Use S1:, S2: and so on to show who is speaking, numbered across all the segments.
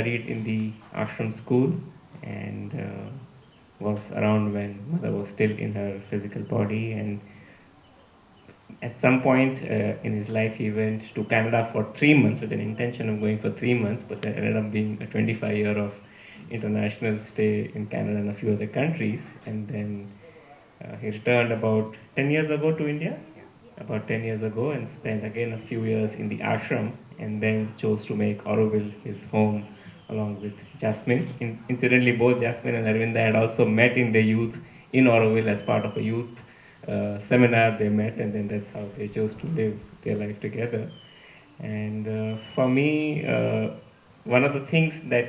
S1: studied in the ashram school and was around when mother was still in her physical body. And at some point in his life, he went to Canada for 3 months with an intention of going for 3 months, but there ended up being a 25-year of international stay in Canada and a few other countries. And then he returned about 10 years ago to India, about 10 years ago, and spent again a few years in the ashram, and then chose to make Auroville his home along with Jasmine. Incidentally, both Jasmine and Aravinda had also met in their youth in Auroville as part of a youth seminar. They met, and then that's how they chose to live their life together. And for me, one of the things that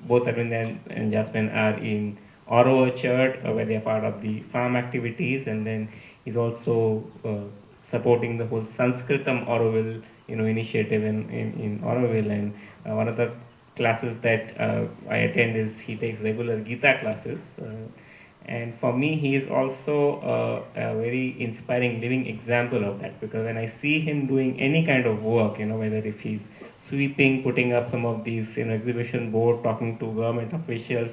S1: both Aravinda and Jasmine are in Oro Orchard, where they are part of the farm activities, and then he's also supporting the whole Sanskritam Auroville, initiative in Auroville. And one of the classes that I attend is he takes regular Gita classes. And for me, he is also a very inspiring living example of that, because when I see him doing any kind of work, whether if he's sweeping, putting up some of these, exhibition board, talking to government officials,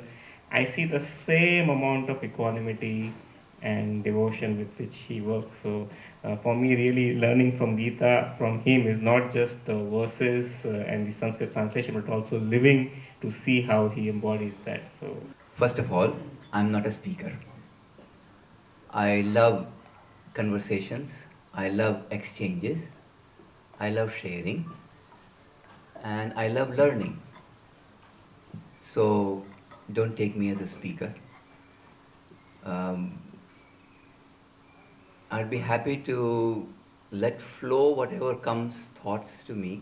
S1: I see the same amount of equanimity and devotion with which he works. So for me, really learning from Gita from him is not just the verses and the Sanskrit translation, but also living to see how he embodies that. So
S2: First of all, I'm not a speaker. I love conversations, I love exchanges, I love sharing, and I love learning. So don't take me as a speaker. Um, I'd be happy to let flow whatever comes thoughts to me,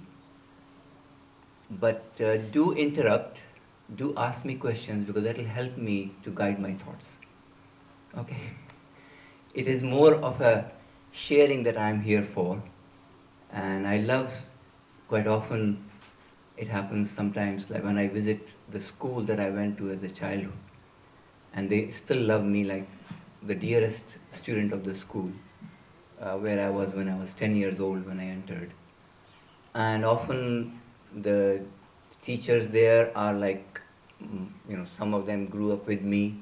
S2: but do interrupt, do ask me questions, because that will help me to guide my thoughts. Okay? It is more of a sharing that I'm here for, and I love, quite often it happens sometimes, like when I visit the school that I went to as a child, and they still love me like the dearest student of the school, where I was when I was 10 years old when I entered. And often the teachers there are like, some of them grew up with me.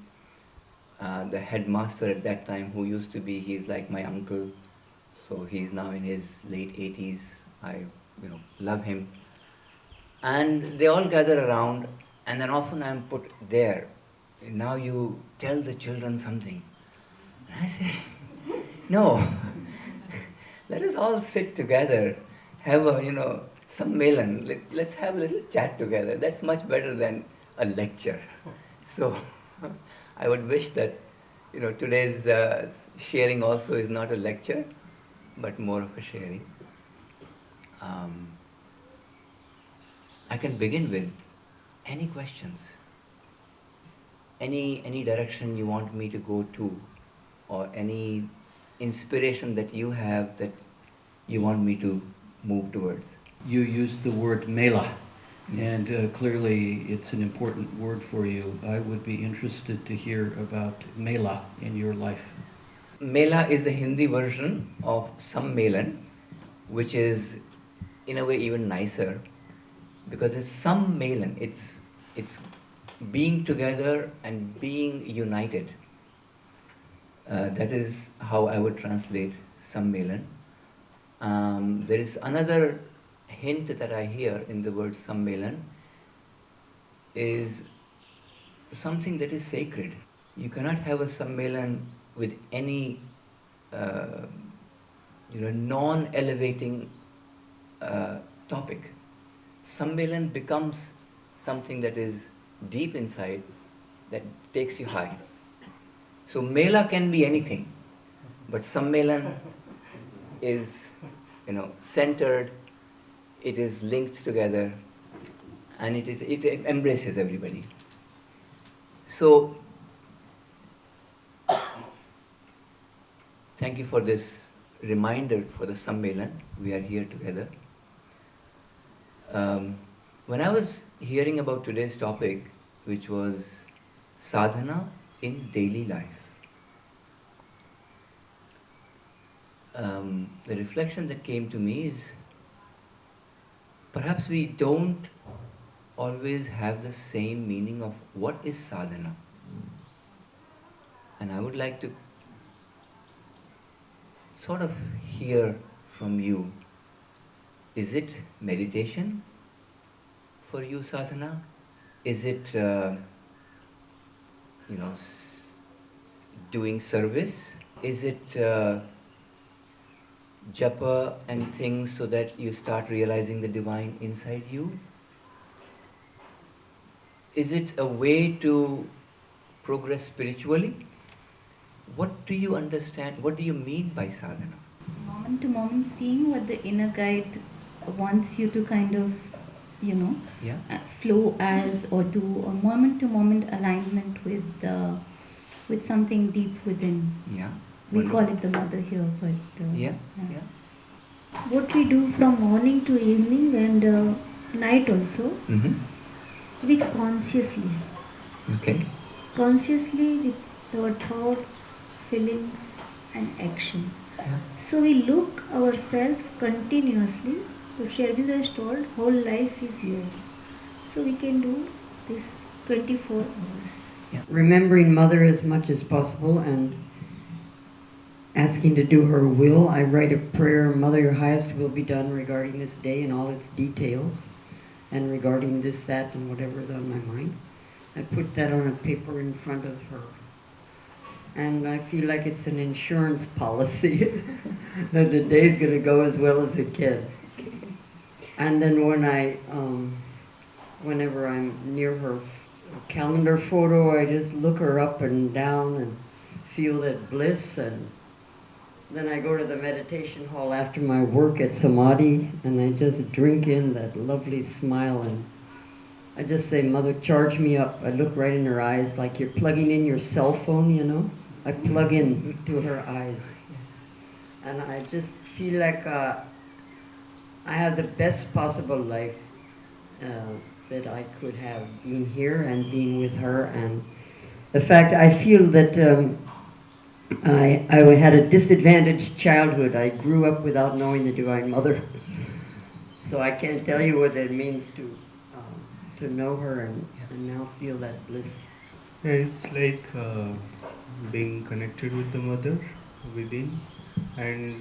S2: The headmaster at that time, who used to be, he's like my uncle, so he's now in his late 80s. I, love him. And they all gather around, and then often I'm put there. Now you tell the children something. And I say, no, let us all sit together, have a, some melan. Let's have a little chat together. That's much better than a lecture. So I would wish that, today's sharing also is not a lecture, but more of a sharing. Um, I can begin with any questions, any direction you want me to go to, or any inspiration that you have that you want me to move towards.
S3: You used the word mela, and clearly it's an important word for you. I would be interested to hear about mela in your life.
S2: Mela is the Hindi version of Sammelan, which is in a way even nicer, because it's Sammelan. It's being together and being united. That is how I would translate Sammelan. There is another hint that I hear in the word Sammelan is something that is sacred. You cannot have a Sammelan with any uh, non-elevating topic. Sammelan becomes something that is deep inside, that takes you high. So Mela can be anything, but Sammelan is, centered, it is linked together, and it embraces everybody. So thank you for this reminder for the Sammelan. We are here together. When I was hearing about today's topic, which was sadhana in daily life, the reflection that came to me is perhaps we don't always have the same meaning of what is sadhana. And I would like to sort of hear from you. Is it meditation for you, sadhana? Is it, you know, doing service? Is it japa and things so that you start realizing the divine inside you? Is it a way to progress spiritually? What do you understand? What do you mean by sadhana?
S4: Moment to moment, seeing what the inner guide wants you to kind of,
S2: Yeah?
S4: flow as or do, or moment to moment alignment with something deep within.
S2: Yeah?
S4: We call
S2: Wonderful.
S4: it the mother here, but
S2: Yeah?
S4: yeah.
S2: Yeah?
S5: What we do from morning to evening and night also,
S2: Mm-hmm.
S5: we consciously,
S2: Okay.
S5: consciously with our thoughts, feelings and action.
S2: Yeah.
S5: So we look ourselves continuously. So Sri Aurobindo has told, whole life is yours. So we can do this 24 hours.
S2: Yeah.
S6: Remembering Mother as much as possible and asking to do her will. I write a prayer, Mother, your highest will be done regarding this day and all its details, and regarding this, that, and whatever is on my mind. I put that on a paper in front of her. And I feel like it's an insurance policy that the day's going to go as well as it can. And then whenever I'm near her calendar photo, I just look her up and down and feel that bliss. And then I go to the meditation hall after my work at Samadhi, and I just drink in that lovely smile, and I just say, Mother, charge me up. I look right in her eyes like you're plugging in your cell phone, you know? I plug in to her eyes. And I just feel like I have the best possible life that I could have being here and being with her. And the fact I feel that I had a disadvantaged childhood. I grew up without knowing the Divine Mother. So I can't tell you what it means to know her and now feel that bliss.
S7: Yeah, it's like being connected with the mother within, and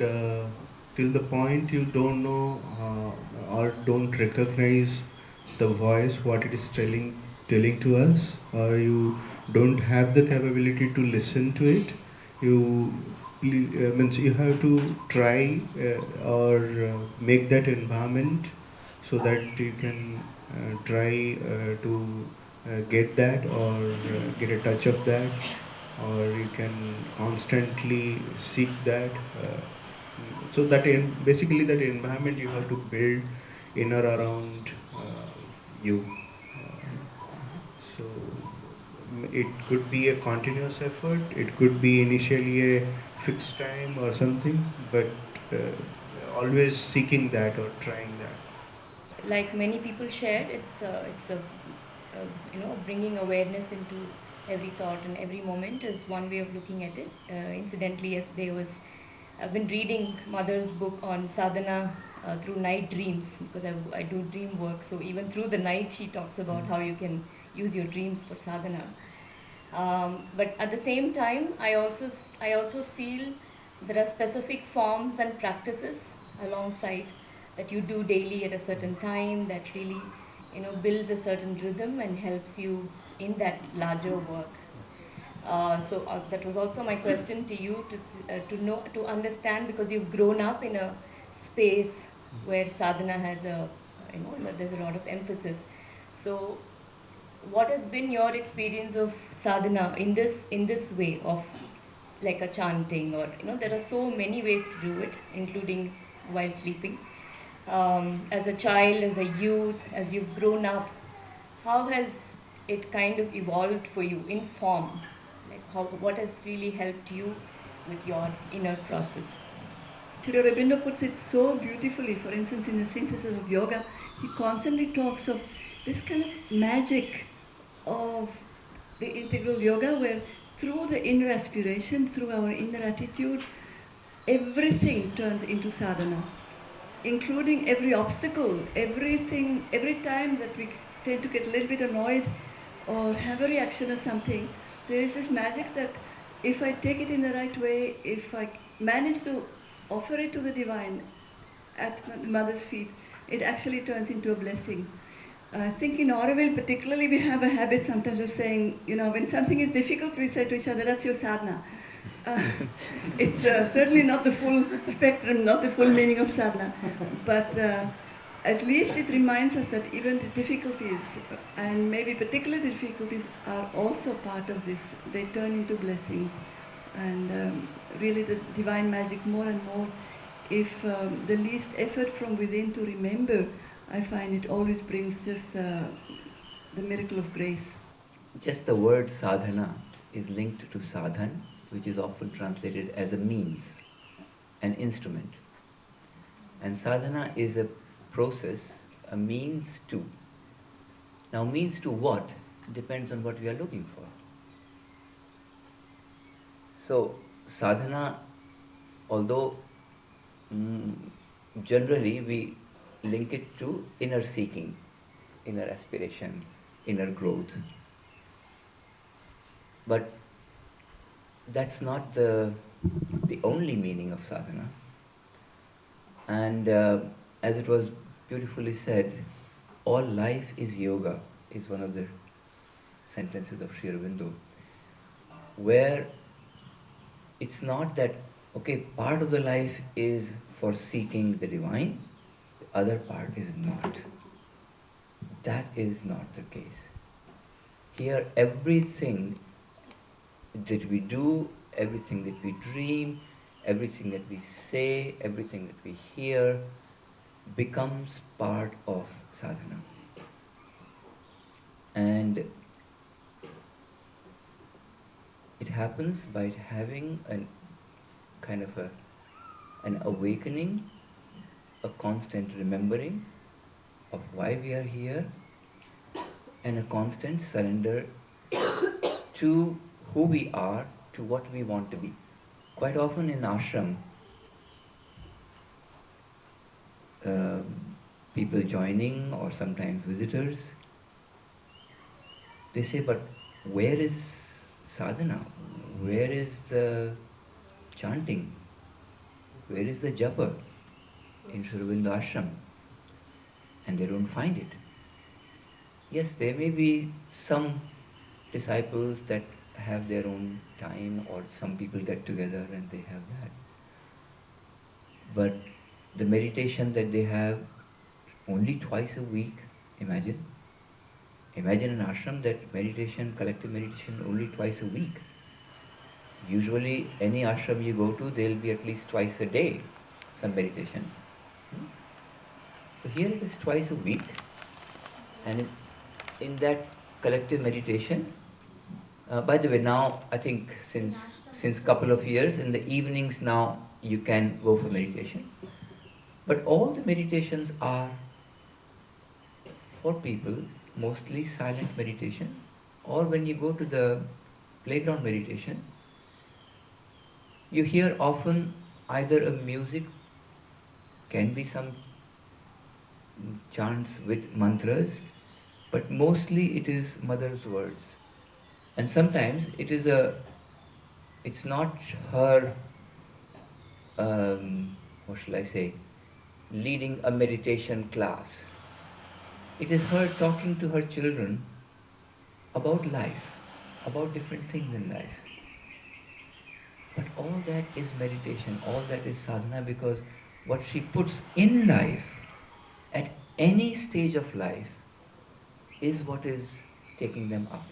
S7: till the point you don't know or don't recognize the voice, what it is telling to us, or you don't have the capability to listen to it. You means you have to try or make that environment so that you can try to get that or get a touch of that, or you can constantly seek that. So that basically that environment you have to build in or around you. So it could be a continuous effort. It could be initially a fixed time or something, but always seeking that or trying that.
S4: Like many people shared, it's a bringing awareness into every thought and every moment is one way of looking at it. Incidentally, yesterday I've been reading Mother's book on sadhana through night dreams, because I do dream work. So even through the night, she talks about how you can use your dreams for sadhana. But at the same time, I also feel there are specific forms and practices alongside that you do daily at a certain time that really builds a certain rhythm and helps you in that larger work. So that was also my question to you, to know, to understand, because you've grown up in a space where sadhana has there's a lot of emphasis. So what has been your experience of sadhana in this way of like a chanting, or there are so many ways to do it, including while sleeping. As a child, as a youth, as you've grown up, how has it kind of evolved for you in form? Like what has really helped you with your inner process?
S8: Sri Aurobindo puts it so beautifully. For instance, in the synthesis of yoga, he constantly talks of this kind of magic of the integral yoga, where through the inner aspiration, through our inner attitude, everything turns into sadhana, including every obstacle, everything, every time that we tend to get a little bit annoyed or have a reaction or something, there is this magic that if I take it in the right way, if I manage to offer it to the divine at the mother's feet, it actually turns into a blessing. I think in Auroville particularly we have a habit sometimes of saying, when something is difficult, we say to each other, that's your sadhana. Uh, it's certainly not the full spectrum, not the full meaning of sadhana, but at least it reminds us that even the difficulties, and maybe particular difficulties, are also part of this. They turn into blessings. And really the divine magic more and more, if the least effort from within to remember, I find it always brings just the miracle of grace.
S2: Just the word sadhana is linked to sadhan, which is often translated as a means, an instrument. And sadhana is a process, a means to. Now, means to what depends on what we are looking for. So, sadhana, although generally we link it to inner seeking, inner aspiration, inner growth. But that's not the only meaning of sadhana. And as it was beautifully said, all life is yoga, is one of the sentences of Sri Aravindha, where it's not that, okay, part of the life is for seeking the divine, the other part is not. That is not the case. Here, everything that we do, everything that we dream, everything that we say, everything that we hear becomes part of sadhana. And it happens by having a kind of an awakening, a constant remembering of why we are here, and a constant surrender to who we are, to what we want to be. Quite often in ashram, people joining or sometimes visitors, they say, but where is sadhana? Where is the chanting? Where is the japa in Sri Aravindha ashram? And they don't find it. Yes, there may be some disciples that have their own time, or some people get together and they have that. But the meditation that they have only twice a week, imagine. Imagine an ashram that meditation, collective meditation, only twice a week. Usually any ashram you go to, there will be at least twice a day some meditation. So here it is twice a week, and in that collective meditation, by the way, now I think since couple of years, in the evenings now you can go for meditation. But all the meditations are for people, mostly silent meditation, or when you go to the playground meditation, you hear often either a music, can be some chants with mantras, but mostly it is mother's words. And sometimes it's not her, what shall I say, leading a meditation class. It is her talking to her children about life, about different things in life. But all that is meditation, all that is sadhana, because what she puts in life, at any stage of life, is what is taking them up.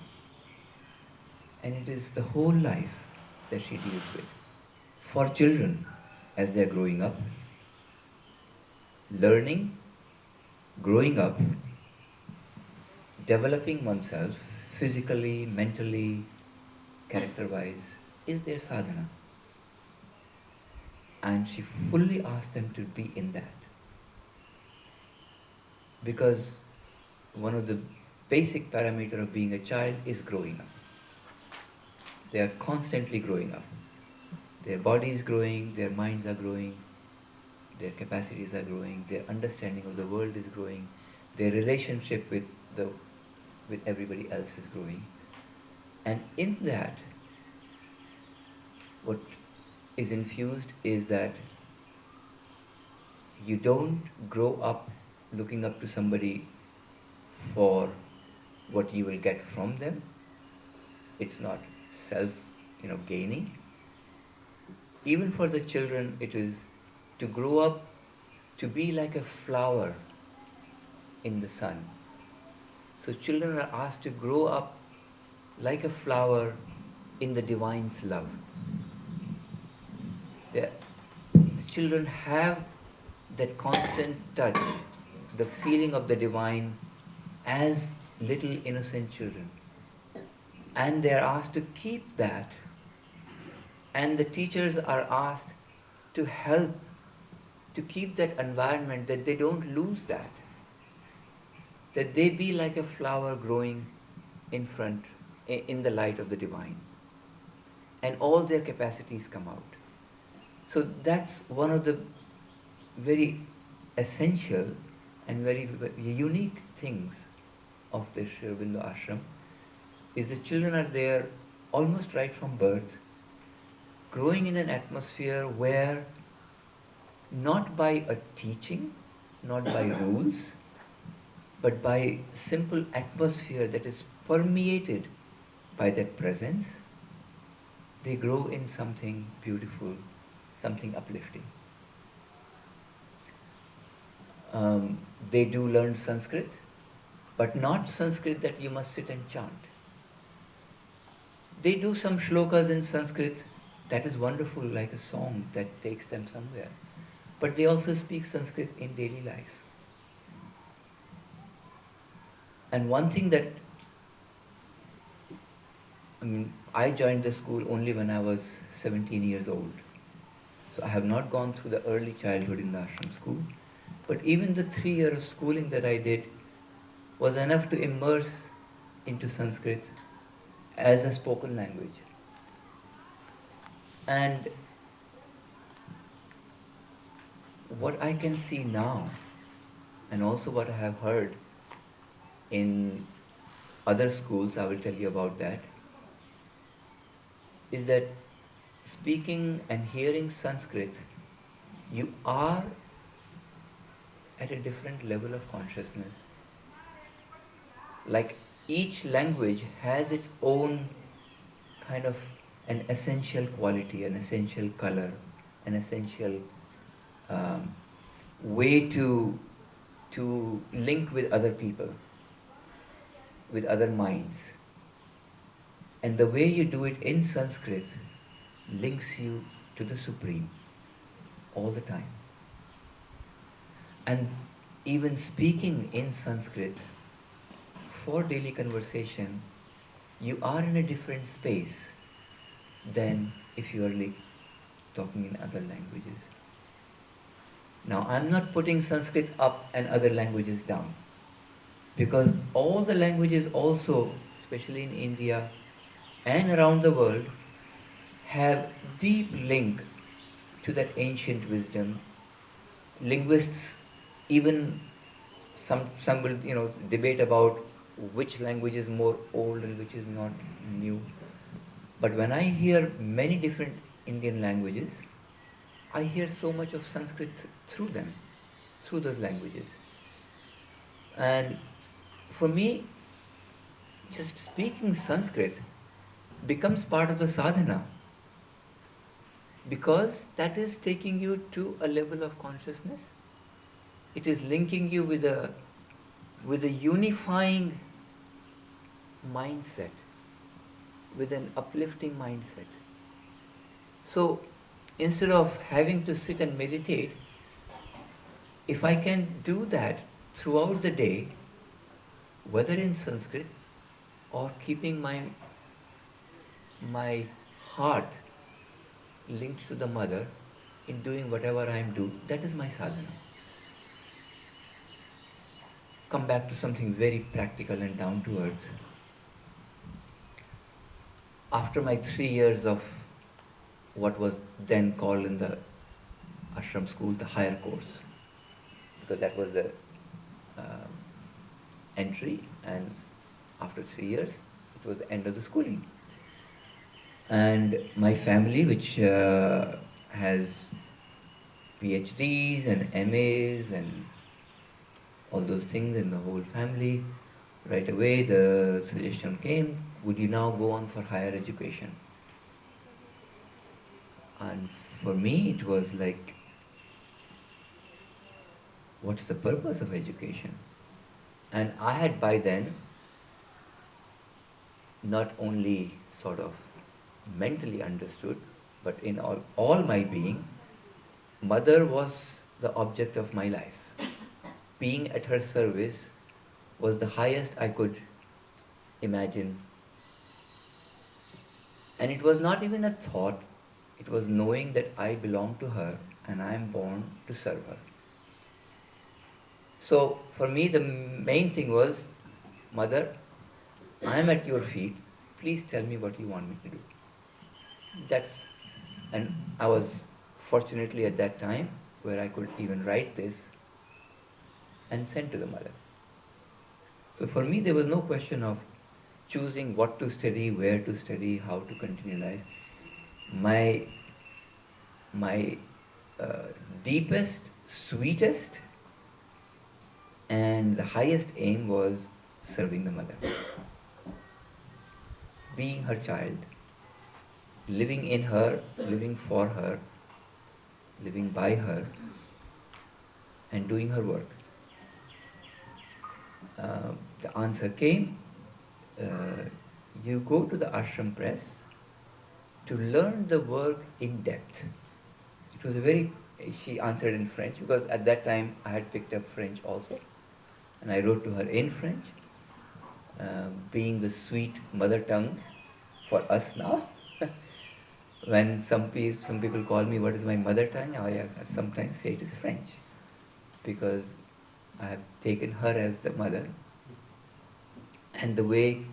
S2: And it is the whole life that she deals with. For children, as they are growing up, learning, growing up, developing oneself physically, mentally, character-wise, is their sadhana. And she fully asks them to be in that. Because one of the basic parameters of being a child is growing up. They are constantly growing up. Their body is growing, their minds are growing, their capacities are growing, their understanding of the world is growing, their relationship with the with everybody else is growing. And in that, what is infused is that you don't grow up looking up to somebody for what you will get from them. It's not self, gaining. Even for the children, it is to grow up to be like a flower in the sun. So children are asked to grow up like a flower in the divine's love. The children have that constant touch, the feeling of the divine as little innocent children. And they are asked to keep that, and the teachers are asked to help to keep that environment, that they don't lose that they be like a flower growing in front, in the light of the divine, and all their capacities come out. So that's one of the very essential and very unique things of the Sri Aurobindo ashram, is the children are there almost right from birth, growing in an atmosphere where not by a teaching, not by rules, but by simple atmosphere that is permeated by that presence, they grow in something beautiful, something uplifting. They do learn Sanskrit, but not Sanskrit that you must sit and chant. They do some shlokas in Sanskrit, that is wonderful, like a song that takes them somewhere. But they also speak Sanskrit in daily life. And one thing that, I joined the school only when I was 17 years old. So I have not gone through the early childhood in the ashram school. But even the 3 years of schooling that I did was enough to immerse into Sanskrit as a spoken language. And what I can see now, and also what I have heard in other schools, I will tell you about that, is that speaking and hearing Sanskrit, you are at a different level of consciousness. Like each language has its own kind of an essential quality, an essential color, an essential way to link with other people, with other minds. And the way you do it in Sanskrit links you to the Supreme all the time. And even speaking in Sanskrit for daily conversation, you are in a different space than if you are talking in other languages. Now, I'm not putting Sanskrit up and other languages down, because all the languages also, especially in India and around the world, have deep link to that ancient wisdom. Linguists even some will debate about which language is more old and which is not new. But when I hear many different Indian languages, I hear so much of Sanskrit through them, through those languages. And for me, just speaking Sanskrit becomes part of the sadhana, because that is taking you to a level of consciousness. It is linking you with a unifying mindset, with an uplifting mindset. So instead of having to sit and meditate, if I can do that throughout the day, whether in Sanskrit or keeping my heart linked to the mother in doing whatever I am doing, that is my sadhana. Come back to something very practical and down to earth. After my 3 years of what was then called in the ashram school the higher course, because that was the entry, and after 3 years, it was the end of the schooling. And my family, which has PhDs and MAs and all those things in the whole family, right away the suggestion came, would you now go on for higher education? And for me, it was like, what's the purpose of education? And I had by then not only sort of mentally understood, but in all my being, mother was the object of my life. Being at her service was the highest I could imagine. And it was not even a thought, it was knowing that I belong to her and I am born to serve her. So for me, the main thing was, Mother, I am at your feet. Please tell me what you want me to do. That's, and I was fortunately at that time where I could even write this and send to the mother. So for me, there was no question of choosing what to study, where to study, how to continue life. My uh, deepest, sweetest, and the highest aim was serving the mother, being her child, living in her, living for her, living by her, and doing her work. The answer came, uh, you go to the ashram press to learn the work in depth. It was a very, she answered in French, because at that time I had picked up French also, and I wrote to her in French, being the sweet mother tongue for us now. When some people call me, what is my mother tongue? I sometimes say it is French, because I have taken her as the mother. And the way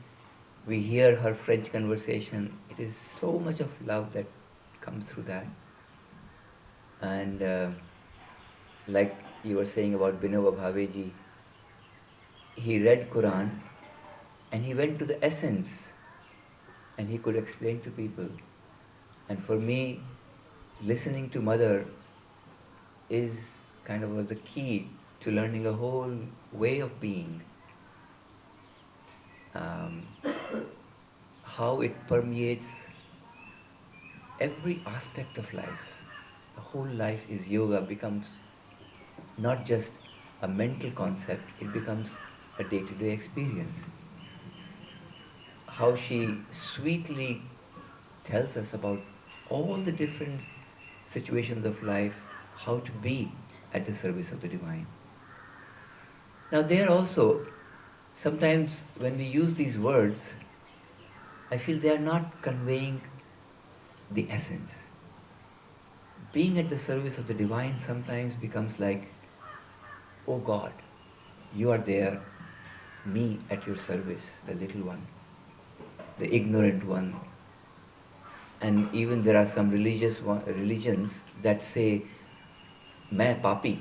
S2: we hear her French conversation, it is so much of love that comes through that. And like you were saying about Binoba Bhaveji, he read Quran and he went to the essence and he could explain to people. And for me, listening to mother is kind of was the key to learning a whole way of being. Um, how it permeates every aspect of life. The whole life is yoga, becomes not just a mental concept, it becomes a day-to-day experience. How she sweetly tells us about all the different situations of life, how to be at the service of the divine. Now there also, sometimes when we use these words, I feel they are not conveying the essence. Being at the service of the divine sometimes becomes like, oh God, you are there, me at your service, the little one, the ignorant one. And even there are some religions that say, "Main papi,"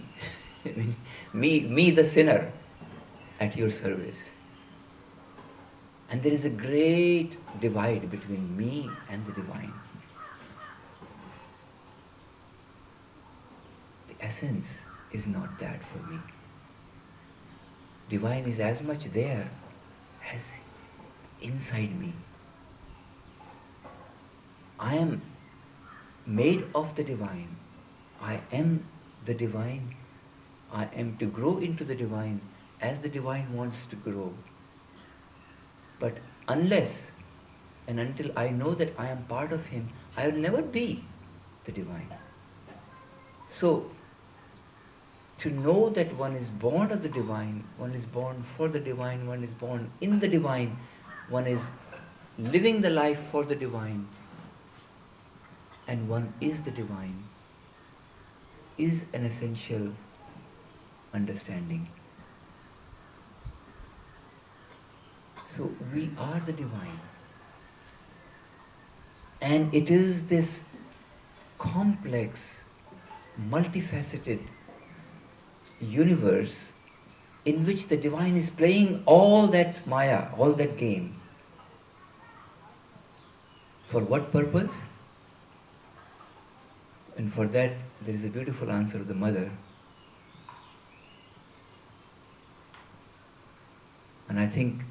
S2: I mean, me the sinner at your service. And there is a great divide between me and the divine. The essence is not that for me. Divine is as much there as inside me. I am made of the divine. I am the divine. I am to grow into the divine as the divine wants to grow. But unless and until I know that I am part of him, I will never be the divine. So, to know that one is born of the divine, one is born for the divine, one is born in the divine, one is living the life for the divine, and one is the divine, is an essential understanding. So we are the divine. And it is this complex, multifaceted universe in which the divine is playing all that maya, all that game. For what purpose? And for that, there is a beautiful answer of the mother. And I think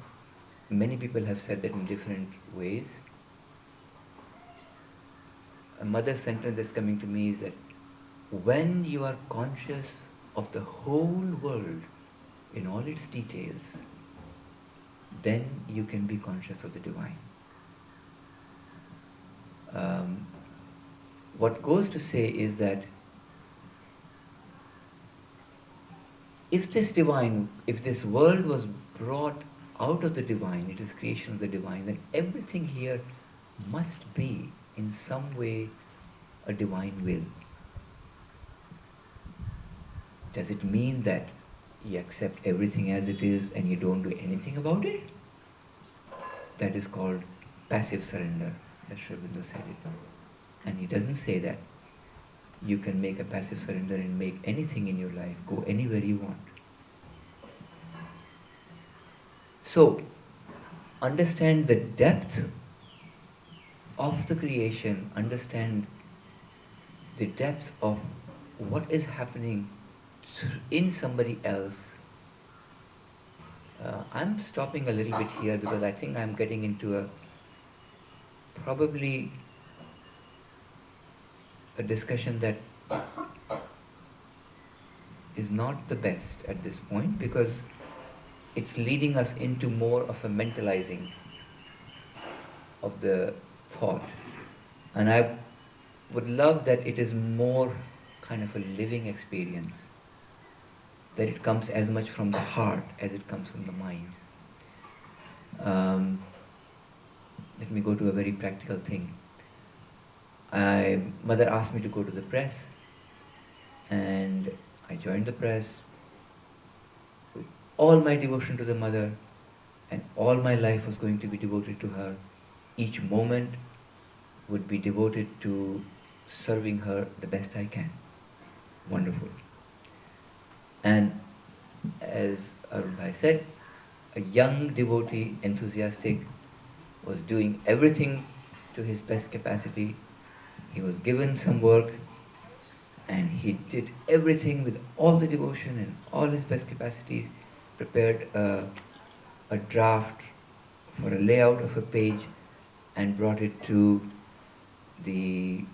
S2: many people have said that in different ways. A mother's sentence that's coming to me is that when you are conscious of the whole world in all its details, then you can be conscious of the divine. What goes to say is that if this divine, if this world was brought out of the divine, it is creation of the divine, then everything here must be in some way a divine will. Does it mean that you accept everything as it is and you don't do anything about it? That is called passive surrender, as Aravindha said it. And he doesn't say that you can make a passive surrender and make anything in your life, go anywhere you want. So, understand the depth of the creation, understand the depth of what is happening in somebody else. I'm stopping a little bit here because I think I'm getting into probably a discussion that is not the best at this point, because it's leading us into more of a mentalizing of the thought. And I would love that it is more kind of a living experience, that it comes as much from the heart as it comes from the mind. Let me go to a very practical thing. Mother asked me to go to the press, and I joined the press with all my devotion to the mother, and all my life was going to be devoted to her. Each moment would be devoted to serving her the best I can. Wonderful. And as Arun said, a young devotee, enthusiastic, was doing everything to his best capacity. He was given some work, and he did everything with all the devotion and all his best capacities, prepared a draft for a layout of a page and brought it to the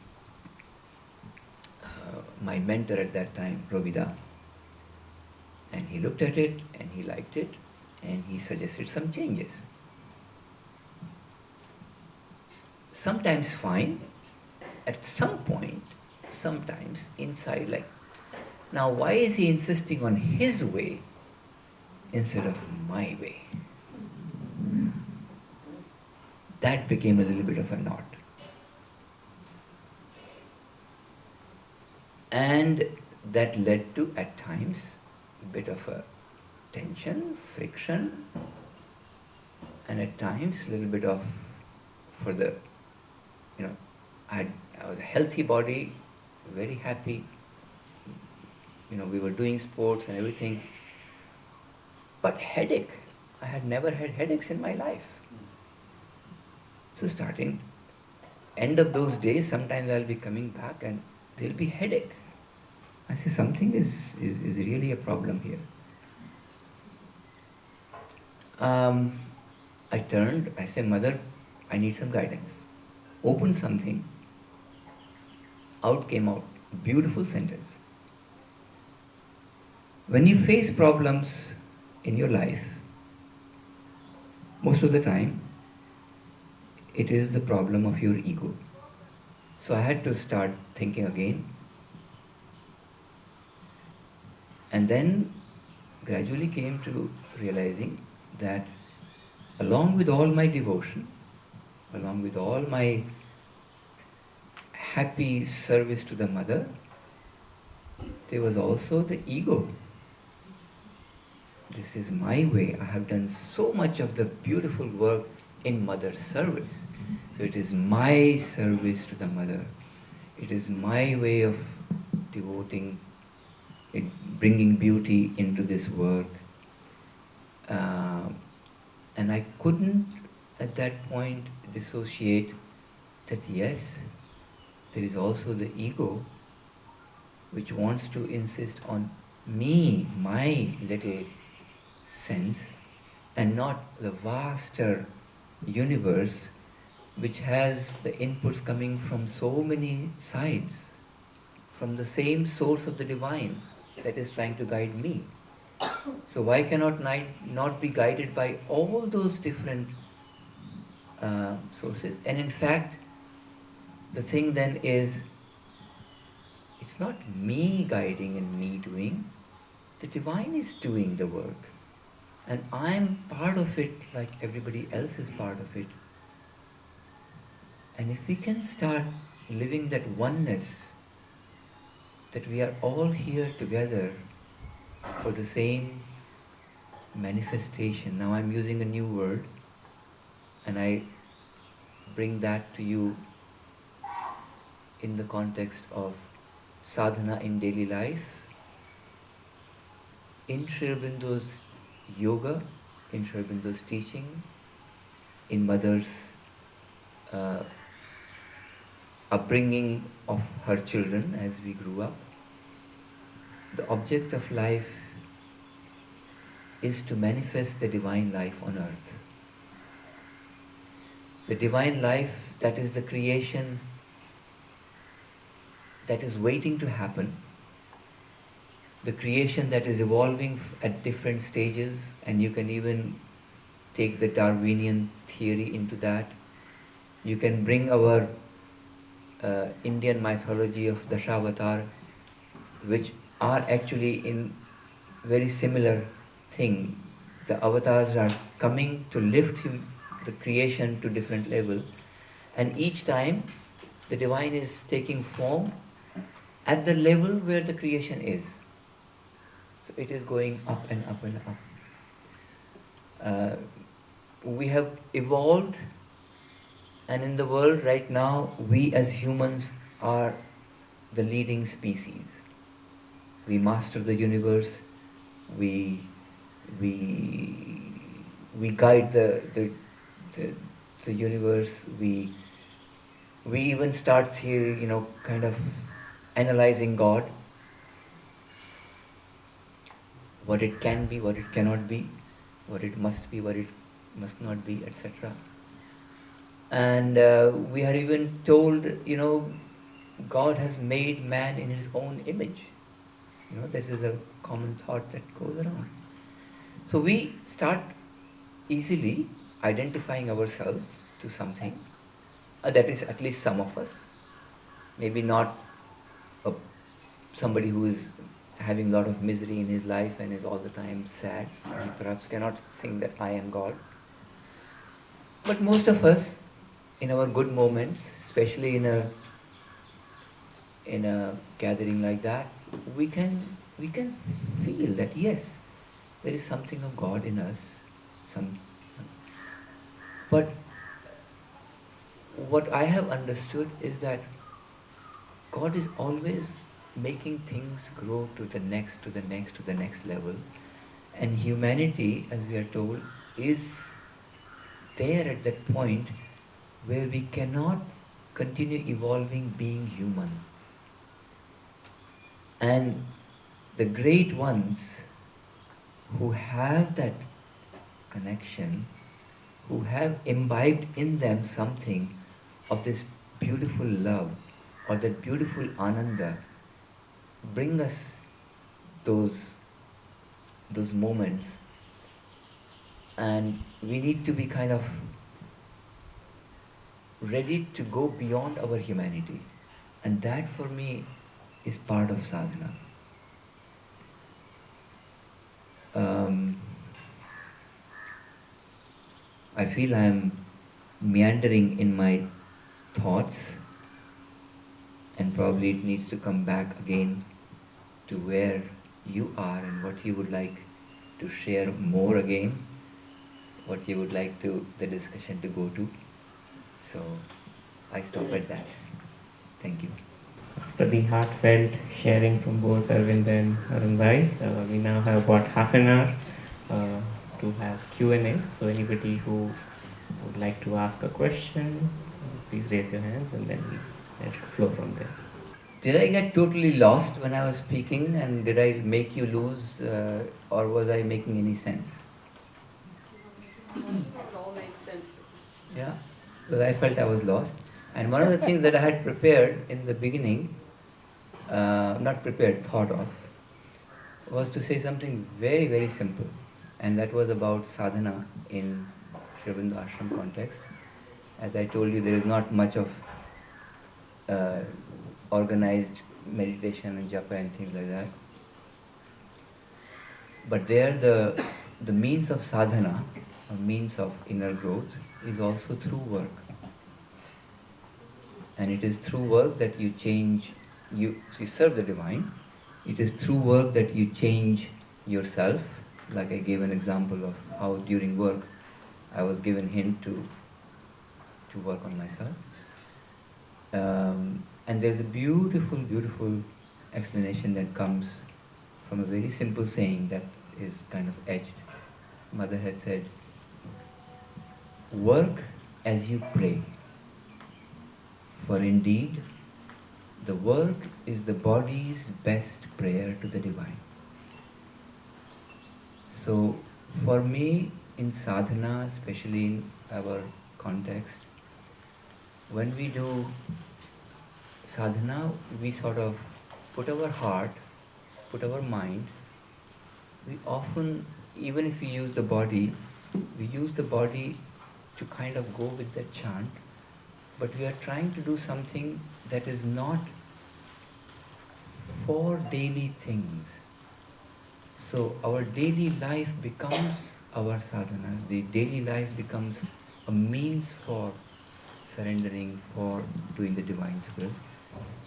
S2: my mentor at that time, Rovida. And he looked at it and he liked it and he suggested some changes. Sometimes fine, at some point, sometimes inside, like, now why is he insisting on his way instead of my way? That became a little bit of a knot. And that led to, at times, a bit of a tension, friction, and at times a little bit of, for the, I was a healthy body, very happy, we were doing sports and everything, but headache, I had never had headaches in my life. So starting, end of those days, sometimes I'll be coming back and there'll be headache. I say, something is really a problem here. I turned, I said, Mother, I need some guidance. Open something. Out came out, beautiful sentence. When you face problems in your life, most of the time, it is the problem of your ego. So I had to start thinking again. And then gradually came to realizing that along with all my devotion, along with all my happy service to the mother, there was also the ego. This is my way. I have done so much of the beautiful work in mother's service. So it is my service to the mother. It is my way of devoting, bringing beauty into this work. Uh, and I couldn't at that point dissociate that yes, there is also the ego which wants to insist on me, my little sense, and not the vaster universe which has the inputs coming from so many sides, from the same source of the divine that is trying to guide me. So why cannot I not be guided by all those different sources? And in fact, the thing then is, it's not me guiding and me doing, the divine is doing the work. And I'm part of it like everybody else is part of it. And if we can start living that oneness, that we are all here together for the same manifestation. Now I'm using a new word, and I bring that to you in the context of sadhana in daily life. In Sri Aurobindo's yoga, in Sri Aurobindo's teaching, in Mother's uh, upbringing of her children as we grew up, the object of life is to manifest the divine life on earth. The divine life that is the creation that is waiting to happen, the creation that is evolving at different stages, and you can even take the Darwinian theory into that. You can bring our Indian mythology of Dashavatar, which are actually in very similar thing. The avatars are coming to lift the creation to different level, and each time the divine is taking form at the level where the creation is. So it is going up and up and up. We have evolved, and in the world right now, we as humans are the leading species. We master the universe. We we we guide the, the universe. We even start here, kind of analyzing God, what it can be, what it cannot be, what it must be, what it must not be, etc. And we are even told, God has made man in his own image. This is a common thought that goes around. So we start easily identifying ourselves to something. That is at least some of us. Maybe not a, somebody who is having a lot of misery in his life and is all the time sad. He perhaps cannot think that I am God. But most of us, in our good moments, especially in a gathering like that, we can feel that yes, there is something of God in us. But what I have understood is that God is always making things grow to the next, to the next, to the next level. And humanity, as we are told, is there at that point where we cannot continue evolving being human. And the great ones who have that connection, who have imbibed in them something of this beautiful love or that beautiful ananda, bring us those moments, and we need to be kind of ready to go beyond our humanity. And that for me is part of sadhana. I feel I am meandering in my thoughts, and probably it needs to come back again to where you are and what you would like to share more again, what you would like the discussion to go to. So I stop at that. Thank you.
S1: After the heartfelt sharing from both Arvind and Arundhai, we now have about half an hour to have Q&A. So anybody who would like to ask a question, please raise your hands and then let it flow from there.
S2: Did I get totally lost when I was speaking, and did I make you lose, or was I making any sense?
S6: It all makes sense.
S2: Yeah, because I felt I was lost. And one of the things that I had prepared in the beginning, not prepared, thought of, was to say something very, very simple. And that was about sadhana in Sri Aravindha ashram context. As I told you, there is not much of uh, organized meditation and japa and things like that. But there, the means of sadhana, a means of inner growth, is also through work. And it is through work that you change, you serve the divine. It is through work that you change yourself. Like I gave an example of how during work I was given hint to work on myself. And there's a beautiful, beautiful explanation that comes from a very simple saying that is kind of etched. Mother had said, work as you pray, for indeed the work is the body's best prayer to the divine. So for me, in sadhana, especially in our context, when we do sadhana, we sort of put our heart, put our mind. We often, even if we use the body, we use the body to kind of go with the chant, but we are trying to do something that is not for daily things. So our daily life becomes our sadhana. The daily life becomes a means for surrendering, for doing the divine's will.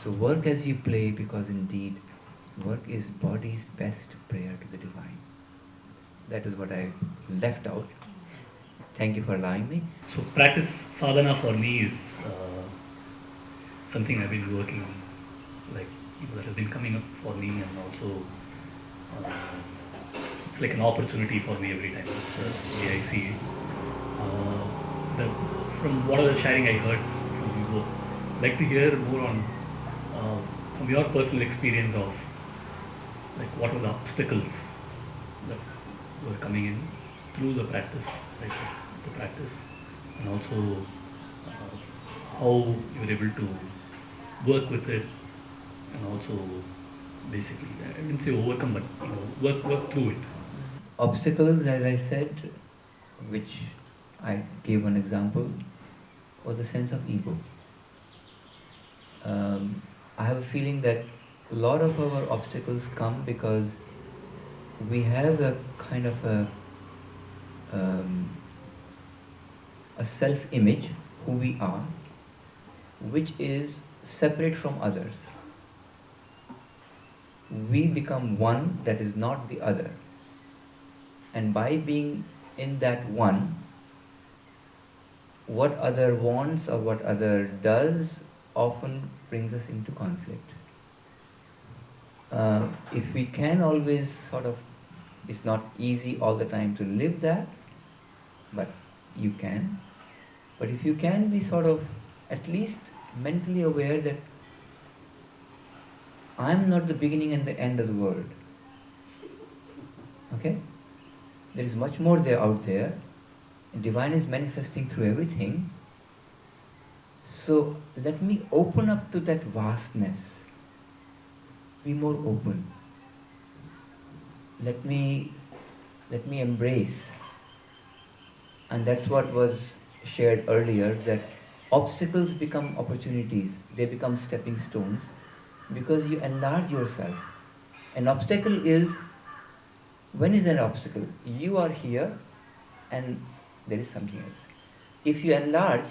S2: So work as you play, because indeed work is body's best prayer to the divine. That is what I left out. Thank you for allowing me.
S9: So practice sadhana for me is something I've been working on, like that has been coming up for me, and also it's like an opportunity for me every time. That's the way I see it. The, from what other sharing I heard from you both, I'd like to hear more on from your personal experience of like what were the obstacles that were coming in through the practice, like the practice, and also how you were able to work with it, and also basically, I didn't say overcome, but work through it.
S2: Obstacles, as I said, which I gave one example, was the sense of ego. I have a feeling that a lot of our obstacles come because we have a kind of a self-image, who we are, which is separate from others. We become one that is not the other. And by being in that one, what other wants or what other does often brings us into conflict. If we can always sort of, it's not easy all the time to live that, but you can. But if you can be sort of at least mentally aware that I'm not the beginning and the end of the world. Okay? There is much more there out there. Divine is manifesting through everything. So let me open up to that vastness. Be more open. Let me embrace. And that's what was shared earlier, that obstacles become opportunities. They become stepping stones because you enlarge yourself. An obstacle is, when is an obstacle? You are here and there is something else. If you enlarge,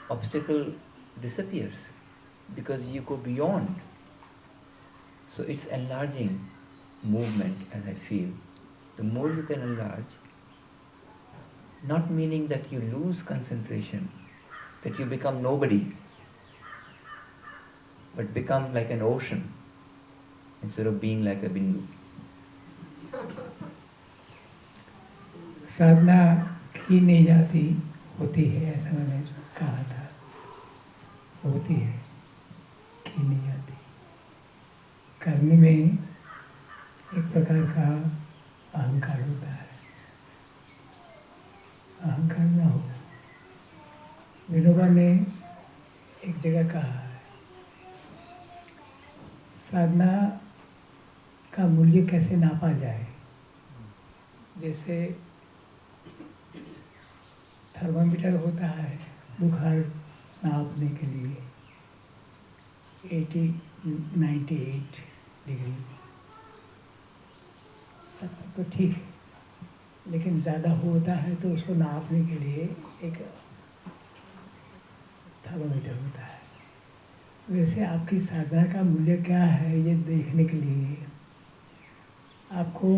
S2: obstacle disappears because you go beyond. So it's enlarging movement, as I feel. The more you can enlarge, not meaning that you lose concentration, that you become nobody, but become like an ocean instead of being like a bindu.
S10: साधना की नहीं जाती, होती है, ऐसा मैंने कहा था। होती है, की नहीं जाती। करने में एक प्रकार का अहंकार होता है। अहंकार ना हो। विनोबा ने एक जगह कहा है, साधना का मूल्य कैसे नापा जाए। जैसे थर्मामीटर होता है बुखार नापने के लिए 80 98 डिग्री तो ठीक है, लेकिन ज़्यादा होता है तो उसको नापने के लिए एक थर्मामीटर होता है। वैसे आपकी साधना का मूल्य क्या है ये देखने के लिए आपको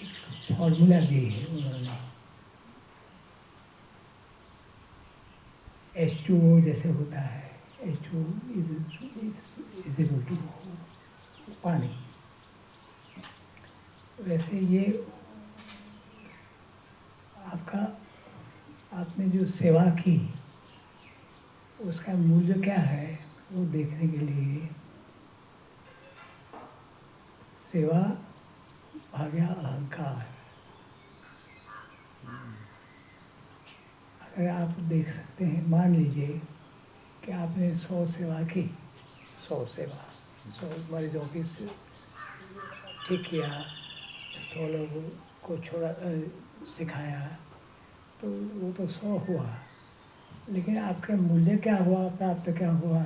S10: एक फॉर्मूला दी है उन्होंने। H2O जैसे होता है, H2O इज इक्वल टू पानी। वैसे ये आपका आपने जो सेवा की उसका मूल्य क्या है वो देखने के लिए सेवा भाग्य अहंकार। अगर आप देख सकते हैं, मान लीजिए कि आपने 100 सेवा की, 100 सेवा, 100 मरीजों की ठीक किया, 100 लोगों को छोड़ा सिखाया, तो वो तो 100 हुआ। लेकिन आपके मूल्य क्या हुआ, प्राप्त क्या हुआ?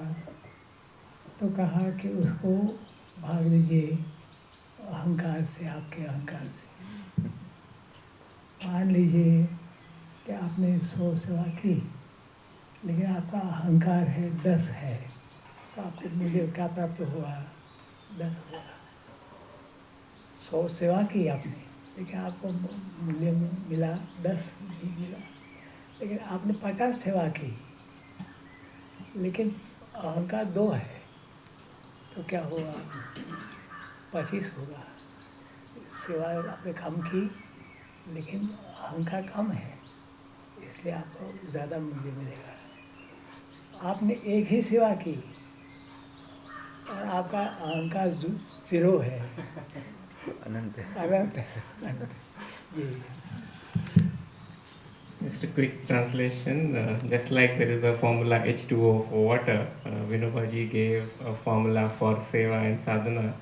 S10: तो कहा कि उसको भाग लीजिए अहंकार से, आपके अहंकार से। मान लीजिए कि आपने 100 सेवा की, लेकिन आपका अहंकार है 10 है, तो आपको मूल्य क्या प्राप्त हुआ? 10 हुआ। 100 सेवा की आपने, लेकिन आपको मूल्य मिला 10 नहीं मिला। लेकिन आपने 50 सेवा की, लेकिन अहंकार 2 है, तो क्या हुआ? 25 होगा। सेवा आपने कम की, लेकिन अहंकार कम है, इसलिए आपको ज़्यादा मूल्य मिलेगा। आपने एक ही सेवा की और आपका अहंकार 0 है,
S2: अनंत है।
S10: अनंत है, अनंत। जी।
S1: Just a quick translation. Just like there is a formula H2O for water, Vinobaji gave a formula for seva and sadhana,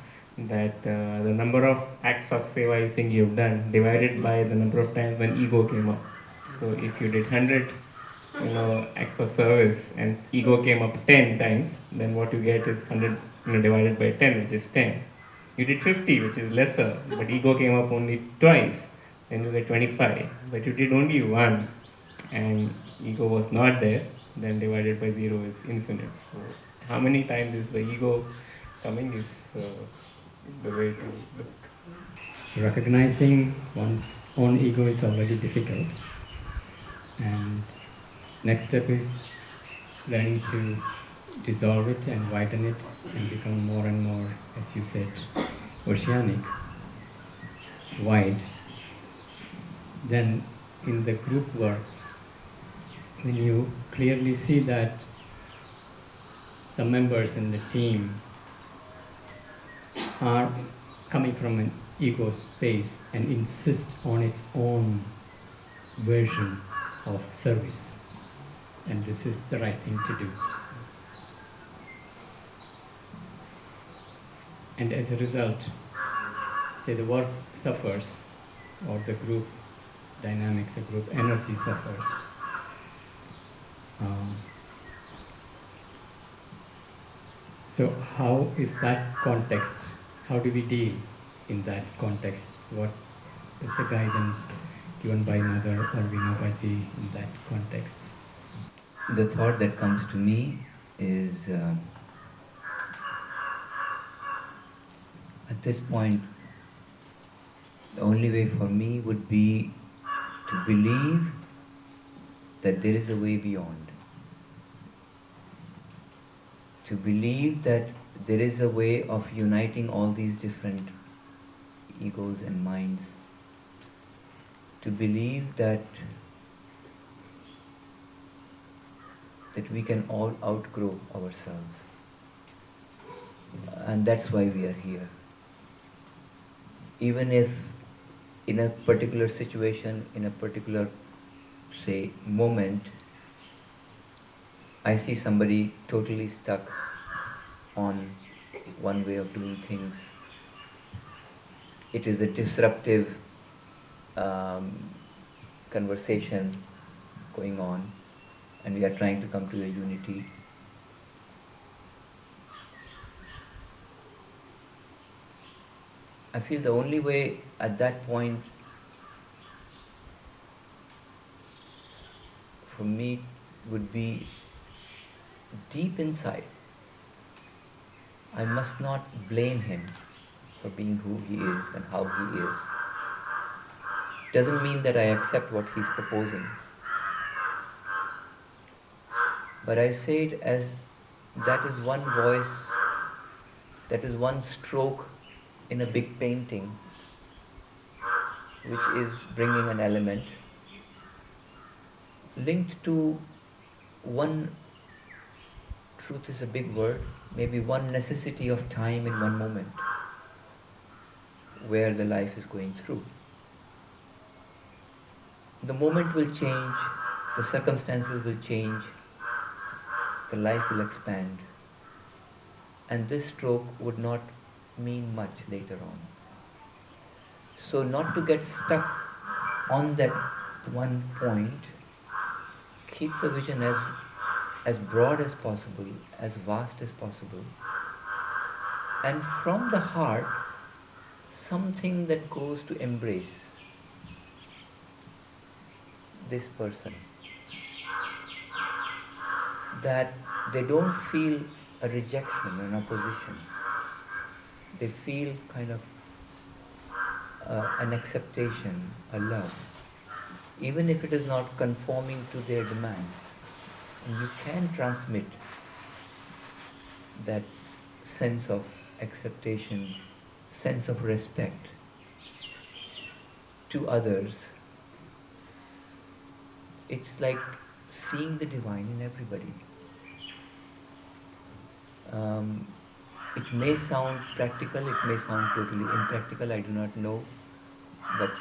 S1: that the number of acts of seva you think you've done divided by the number of times when ego came up. So if you did 100 acts of service and ego came up 10 times, then what you get is 100 divided by 10, which is 10. You did 50, which is lesser, but ego came up only twice, then you get 25. But you did only one, and ego was not there, then divided by 0 is infinite. So how many times is the ego coming is the way to look.
S11: Recognizing one's own ego is already difficult, and next step is learning to dissolve it and widen it and become more and more, as you said, oceanic, wide. Then in the group work, when you clearly see that the members in the team are coming from an ego space and insist on its own version of service, and this is the right thing to do. And as a result, say the work suffers or the group dynamics, the group energy suffers. So how is that context? How do we deal in that context? What is the guidance given by Mother or Vinobaji in that context?
S2: The thought that comes to me is at this point, the only way for me would be to believe that there is a way beyond. To believe that there is a way of uniting all these different egos and minds to believe that we can all outgrow ourselves. And that's why we are here. Even if in a particular situation, in a particular, say, moment, I see somebody totally stuck on one way of doing things. It is a disruptive um, conversation going on, and we are trying to come to a unity. I feel the only way at that point for me would be deep inside. I must not blame him for being who he is and how he is. Doesn't mean that I accept what he's proposing. But I say it as that is one voice, that is one stroke in a big painting which is bringing an element linked to one, truth is a big word, maybe one necessity of time in one moment where the life is going through. The moment will change, the circumstances will change, the life will expand, and this stroke would not mean much later on. So not to get stuck on that one point, keep the vision as broad as possible, as vast as possible, and from the heart, something that goes to embrace this person, that they don't feel a rejection, an opposition. They feel kind of an acceptation, a love, even if it is not conforming to their demands. And you can transmit that sense of acceptation, sense of respect to others. It's like seeing the divine in everybody. It may sound practical, it may sound totally impractical, I do not know, but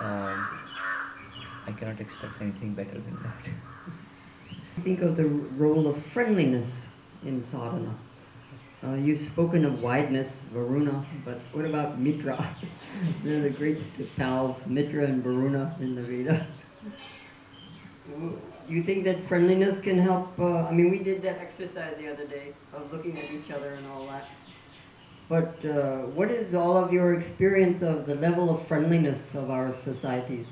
S2: I cannot expect anything better than that.
S6: Think of the role of friendliness in sadhana. You've spoken of wideness, Varuna, but what about Mitra? They're the great pals, Mitra and Varuna in the Veda. Do you think that friendliness can help? We did that exercise the other day of looking at each other and all that. But what is all of your experience of the level of friendliness of our societies?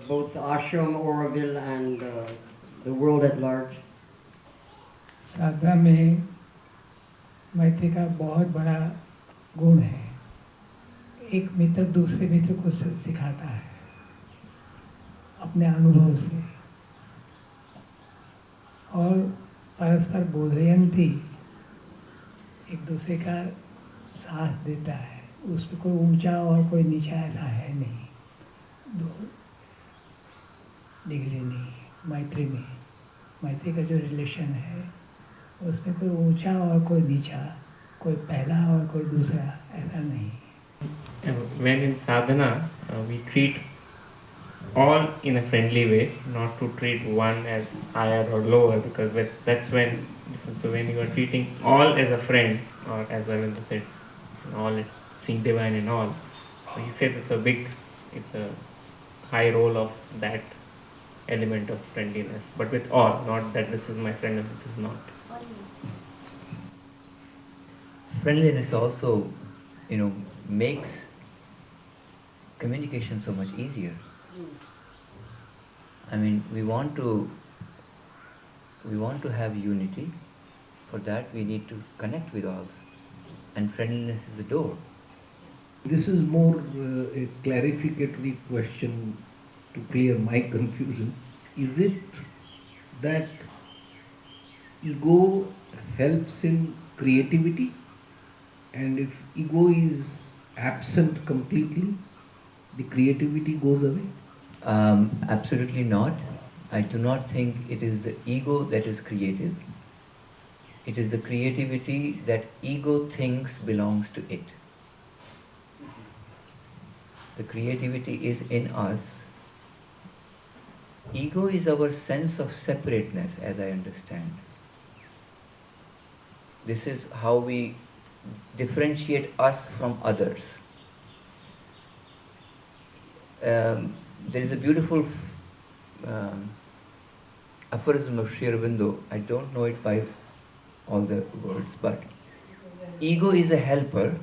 S6: Both ashram, Auroville, and the world at large?
S10: साधना में मैत्री का बहुत बड़ा गुण है. एक मित्र दूसरे मित्र को सिखाता है अपने अनुभव से, और परस्पर बोधयंती एक दूसरे का साथ देता है. उसमें कोई ऊंचा और कोई नीचा ऐसा है नहीं, दो डिग्री नहीं. मैत्री का जो रिलेशन है उसमें कोई ऊंचा और कोई नीचा, कोई पहला और कोई दूसरा ऐसा नहीं.
S1: When in sadhana, we treat all in a friendly way, not to treat one as higher or lower, because that's when, so when you are treating all as a friend, or as Aravindha said, all seeing divine in all. So he says it's a high role of that element of friendliness, but with all, not that this is my friend and this is not.
S2: Friendliness also, makes communication so much easier. We want to have unity. For that, we need to connect with all, and friendliness is the door.
S12: This is more a clarificatory question to clear my confusion. Is it that ego helps in creativity, and if ego is absent completely, the creativity goes away?
S2: Absolutely not. I do not think it is the ego that is creative. It is the creativity that ego thinks belongs to it. The creativity is in us. Ego is our sense of separateness, as I understand. This is how we differentiate us from others. There is a beautiful um, aphorism of Sri Aravindha. I don't know it by all the words, but ego is a helper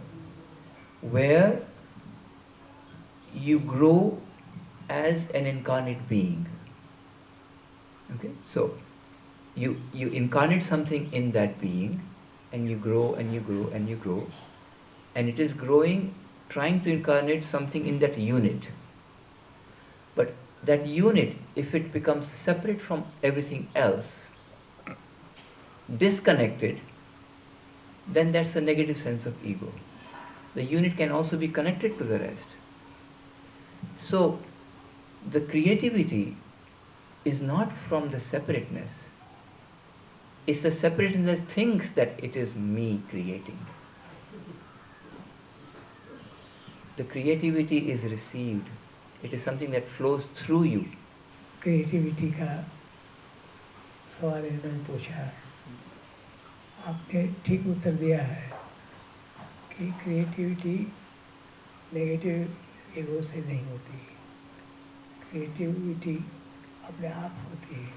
S2: where you grow as an incarnate being. Okay, so you incarnate something in that being, and you grow and you grow and you grow, and it is growing, trying to incarnate something in that unit. But that unit, if it becomes separate from everything else, disconnected, then that's a negative sense of ego. The unit can also be connected to the rest. So the creativity is not from the separateness. It's the separateness that thinks that it is me creating. The creativity is received. It is something that flows through you.
S10: Creativity का सवाल इन्होंने पूछा, आपने ठीक उत्तर दिया है कि creativity negative ego से नहीं होती, क्रिएटिविटी अपने आप होती है,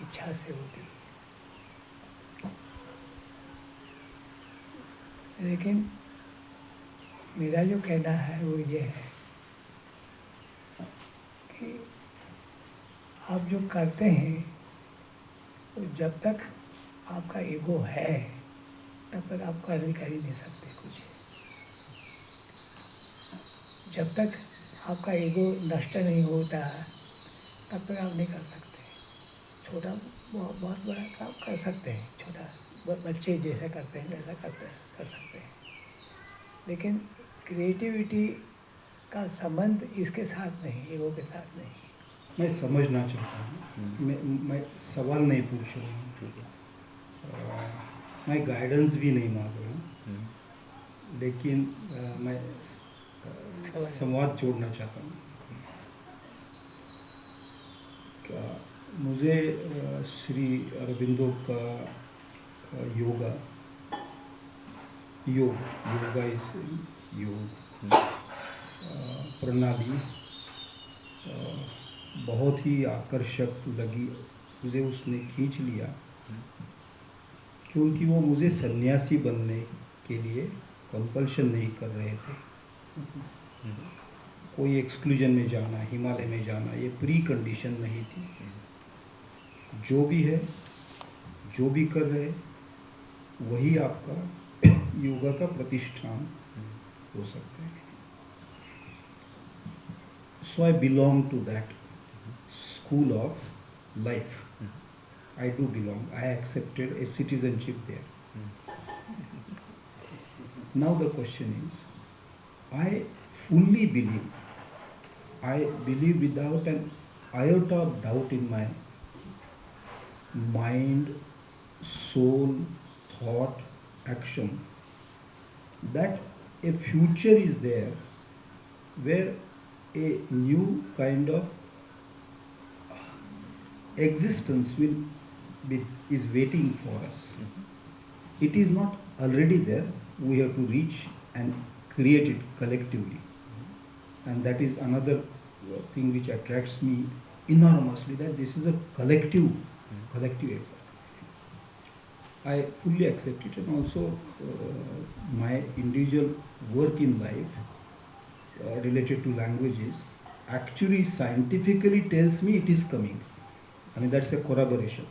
S10: इच्छा से होती है। लेकिन मेरा जो कहना है वो ये है कि आप जो करते हैं तो जब तक आपका ईगो है तब तक आप कर ही नहीं सकते कुछ। जब तक आपका ईगो नष्ट नहीं होता तब तक आप नहीं कर सकते। छोटा बहुत बड़ा काम कर सकते हैं, छोटा बच्चे जैसा करते हैं वैसा कर सकते हैं, लेकिन क्रिएटिविटी का संबंध इसके साथ नहीं, ईगो के साथ नहीं।
S13: मैं समझना चाहता हूँ, मैं सवाल नहीं पूछ रहा हूँ, मैं गाइडेंस भी नहीं मांग रहा हूँ, लेकिन मैं संवाद जोड़ना चाहता हूँ। मुझे श्री अरविंदो का योगा इज योग प्रणाली बहुत ही आकर्षक लगी मुझे, उसने खींच लिया क्योंकि वो मुझे सन्यासी बनने के लिए कंपल्शन नहीं कर रहे थे। कोई एक्सक्लूजन में जाना, हिमालय में जाना, ये प्री कंडीशन नहीं थी। जो भी है, जो भी कर रहे वही आपका योगा का प्रतिष्ठान हो सकता है। So I belong to that school of life. I do belong. I accepted a citizenship there. Now the question is, I fully believe. I believe without an iota of doubt in my mind, soul, thought, action, that a future is there where a new kind of existence is waiting for us. It is not already there. We have to reach and create it collectively. And that is another thing which attracts me enormously, that this is a collective effort. I fully accept it, and also my individual work in life related to languages actually scientifically tells me it is coming. I mean, that's a corroboration.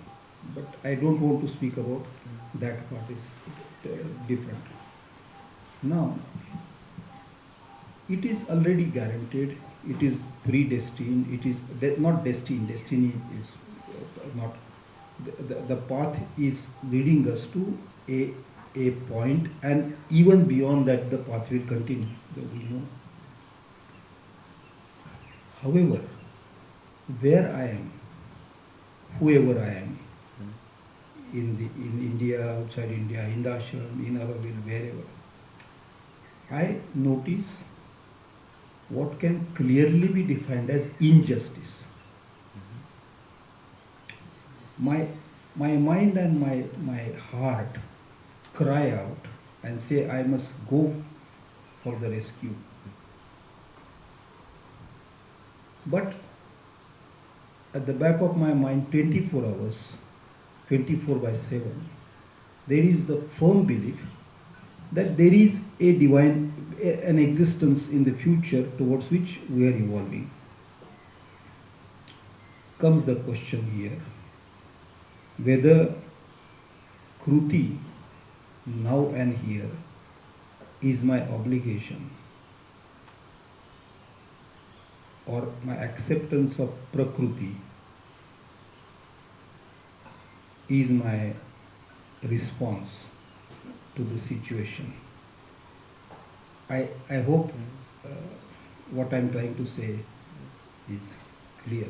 S13: But I don't want to speak about that part, is different. Now, it is already guaranteed, it is predestined, it is not destined, destiny is not, the path is leading us to a point, and even beyond that the path will continue, we know.
S12: However, where I am, whoever I am, in India, outside India, in the ashram, in Aravindha, wherever, I notice what can clearly be defined as injustice. My mind and my heart cry out and say I must go for the rescue. But at the back of my mind, 24 hours, 24 by 7, there is the firm belief that there is a divine, an existence in the future towards which we are evolving. Comes the question here, whether Kruti, now and here, is my obligation, or my acceptance of Prakriti is my response to the situation. I hope what I'm trying to say is clear.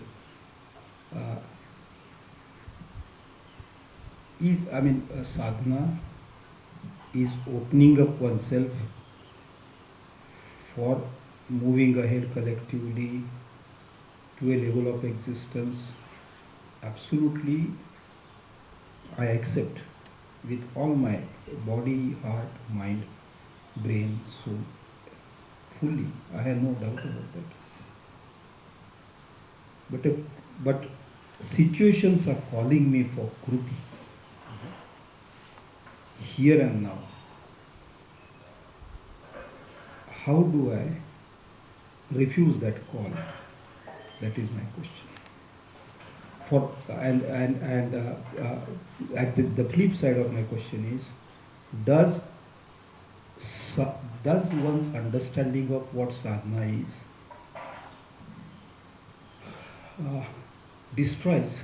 S12: Uh, Sadhana is opening up oneself for moving ahead collectively to a level of existence. Absolutely, I accept with all my body, heart, mind, brain, soul, fully. I have no doubt about that. But situations are calling me for Kruti, here and now. How do I refuse that call? That is my question. The flip side of my question is, does one's understanding of what sadhana is destroys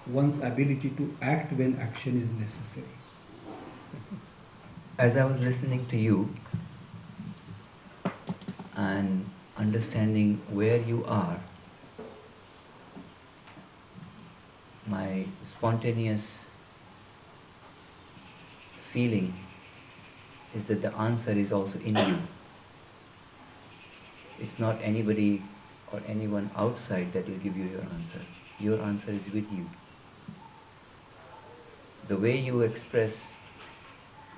S12: one's ability to act when action is necessary?
S2: As I was listening to you and understanding where you are, my spontaneous feeling is that the answer is also in you. It's not anybody or anyone outside that will give you your answer. Your answer is with you. The way you express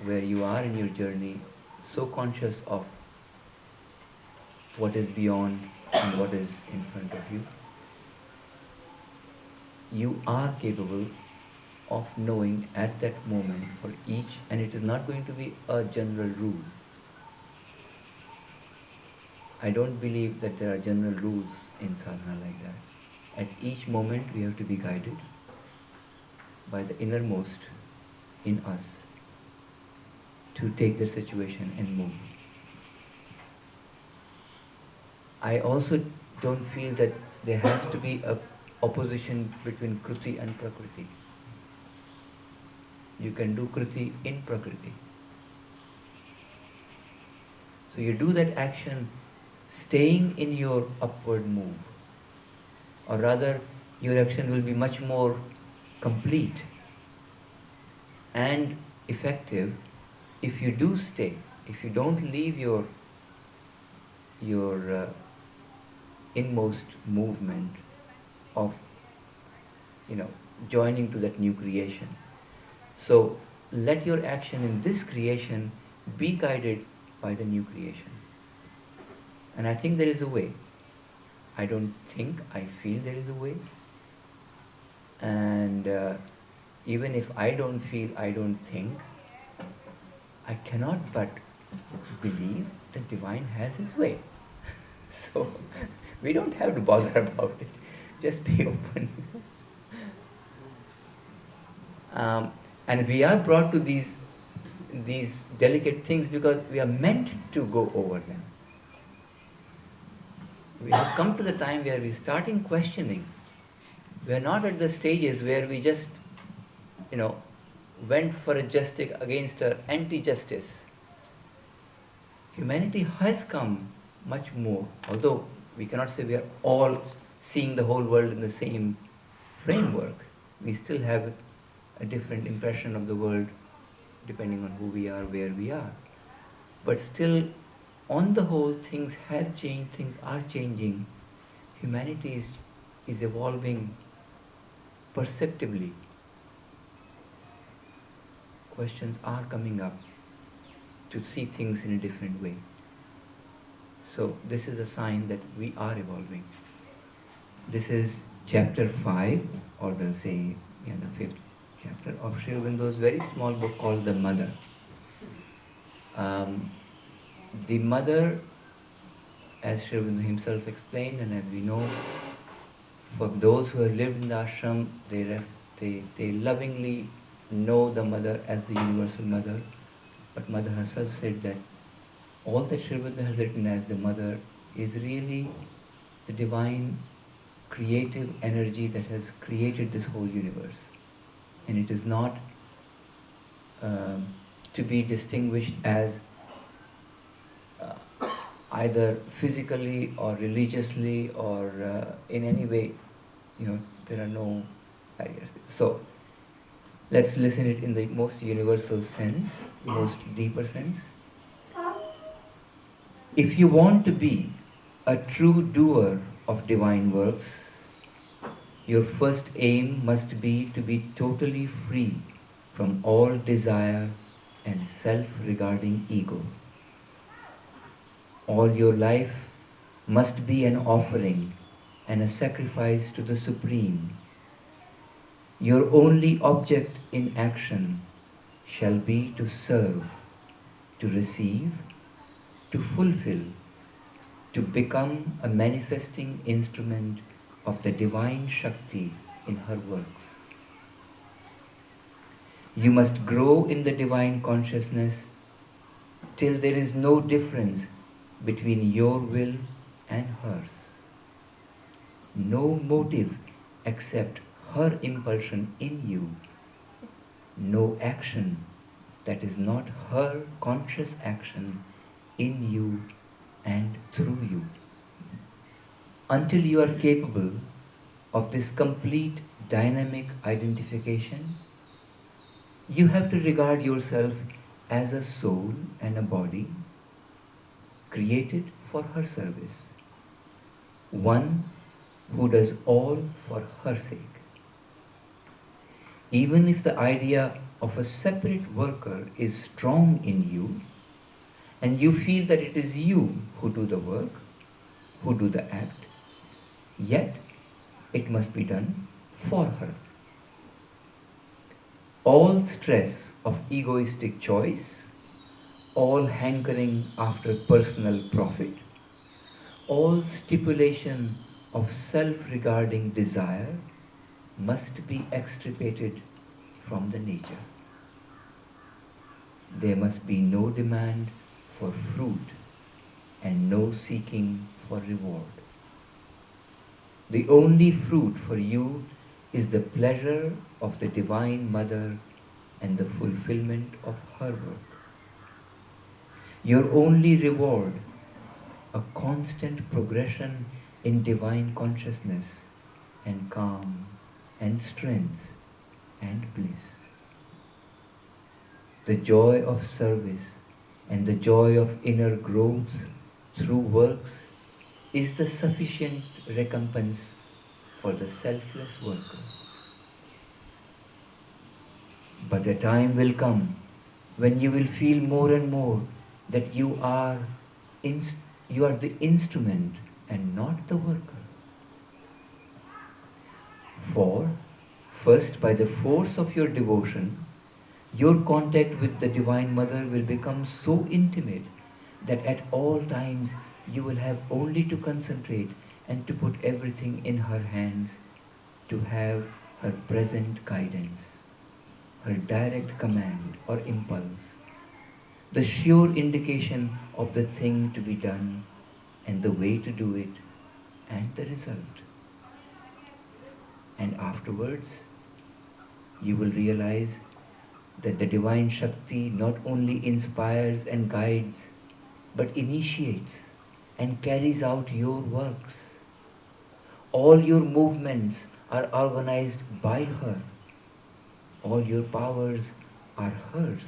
S2: where you are in your journey, so conscious of what is beyond and what is in front of you, you are capable of knowing at that moment for each, and it is not going to be a general rule. I don't believe that there are general rules in sadhana like that. At each moment we have to be guided by the innermost in us to take the situation and move. I also don't feel that there has to be a opposition between Kruti and Prakriti. You can do Kruti in Prakriti. So you do that action staying in your upward move, or rather your action will be much more complete and effective if you do stay, if you don't leave your inmost movement of joining to that new creation. So let your action in this creation be guided by the new creation. And I think there is a way. I don't think, I feel there is a way. And even if I don't feel, I don't think, I cannot but believe that divine has his way. So we don't have to bother about it. Just be open. And we are brought to these delicate things because we are meant to go over them. We have come to the time where we are starting questioning. We are not at the stages where we just, went for a justice against an anti-justice. Humanity has come much more, although We cannot say we are all seeing the whole world in the same framework. We still have a different impression of the world depending on who we are, where we are. But still, on the whole, things have changed, things are changing. Humanity is evolving perceptibly. Questions are coming up to see things in a different way. So, this is a sign that we are evolving. This is chapter 5, or the fifth chapter of Sri Aurobindo's very small book called The Mother. The mother, as Sri Aurobindo himself explained, and as we know, for those who have lived in the ashram, they lovingly know the mother as the universal mother. But Mother herself said that all that Sri Aurobindo has written as the mother is really the divine creative energy that has created this whole universe. And it is not to be distinguished as either physically or religiously or in any way. There are no barriers. So let's listen it in the most universal sense, most deeper sense. If you want to be a true doer of divine works, your first aim must be to be totally free from all desire and self-regarding ego. All your life must be an offering and a sacrifice to the Supreme. Your only object in action shall be to serve, to receive, to fulfill, to become a manifesting instrument of the divine Shakti in her works. You must grow in the divine consciousness till there is no difference between your will and hers. No motive except her impulsion in you. No action that is not her conscious action in you and through you. Until you are capable of this complete dynamic identification, you have to regard yourself as a soul and a body created for her service, one who does all for her sake. Even if the idea of a separate worker is strong in you, and you feel that it is you who do the work, who do the act, yet it must be done for her. All stress of egoistic choice, all hankering after personal profit, all stipulation of self-regarding desire must be extirpated from the nature. There must be no demand for fruit and no seeking for reward. The only fruit for you is the pleasure of the Divine Mother and the fulfillment of her work. Your only reward, a constant progression in divine consciousness and calm and strength and bliss. The joy of service and the joy of inner growth through works is the sufficient recompense for the selfless worker. But the time will come when you will feel more and more that you are the instrument and not the worker. For, first by the force of your devotion, your contact with the Divine Mother will become so intimate that at all times you will have only to concentrate and to put everything in her hands to have her present guidance, her direct command or impulse, the sure indication of the thing to be done and the way to do it and the result. And afterwards, you will realize that the Divine Shakti not only inspires and guides, but initiates and carries out your works. All your movements are organized by her. All your powers are hers.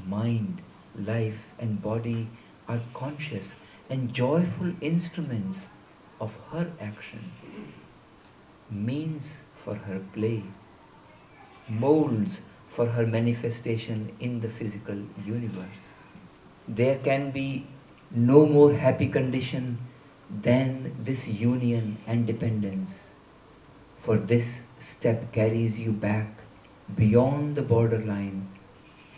S2: Mind, life, and body are conscious and joyful instruments of her action, means for her play, molds for her manifestation in the physical universe. There can be no more happy condition than this union and dependence, for this step carries you back beyond the borderline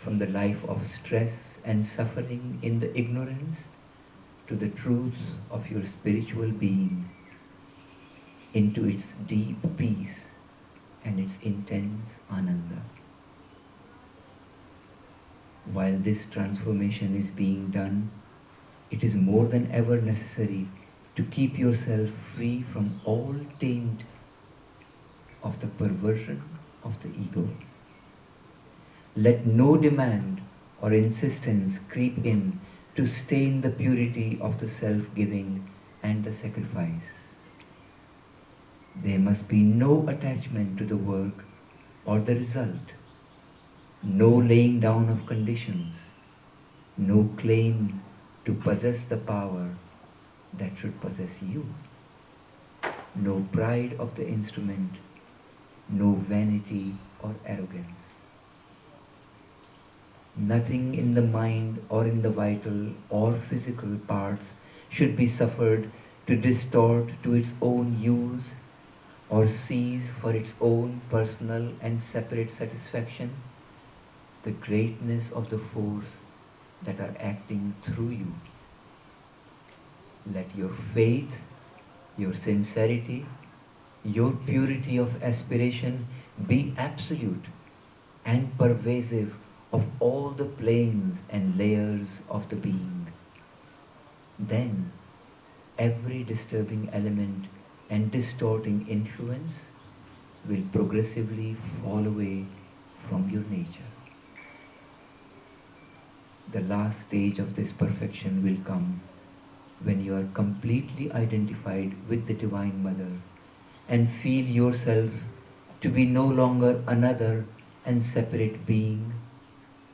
S2: from the life of stress and suffering in the ignorance to the truth of your spiritual being, into its deep peace and its intense ananda. While this transformation is being done, it is more than ever necessary to keep yourself free from all taint of the perversion of the ego. Let no demand or insistence creep in to stain the purity of the self-giving and the sacrifice. There must be no attachment to the work or the result, no laying down of conditions, no claim to possess the power that should possess you, no pride of the instrument, no vanity or arrogance. Nothing in the mind or in the vital or physical parts should be suffered to distort to its own use or seize for its own personal and separate satisfaction the greatness of the force that are acting through you. Let your faith, your sincerity, your purity of aspiration be absolute and pervasive of all the planes and layers of the being. Then every disturbing element and distorting influence will progressively fall away from your nature. The last stage of this perfection will come when you are completely identified with the Divine Mother and feel yourself to be no longer another and separate being,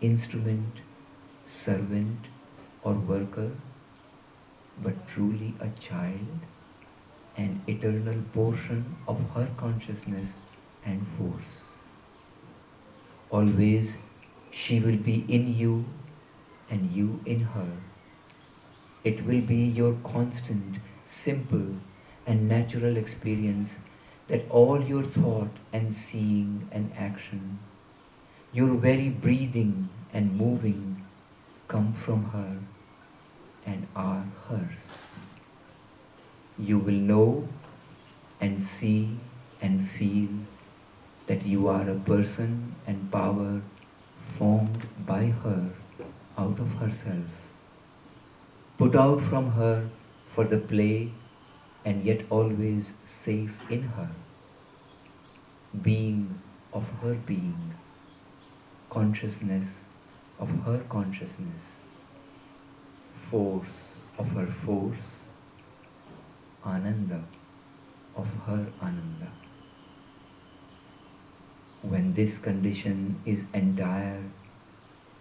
S2: instrument, servant, or worker, but truly a child, an eternal portion of her consciousness and force. Always she will be in you and you in her. It will be your constant, simple, and natural experience that all your thought and seeing and action, your very breathing and moving, come from her and are hers. You will know and see and feel that you are a person and power formed by her out of herself, put out from her for the play and yet always safe in her, being of her being, consciousness of her consciousness, force of her force, ananda of her ananda. When this condition is entire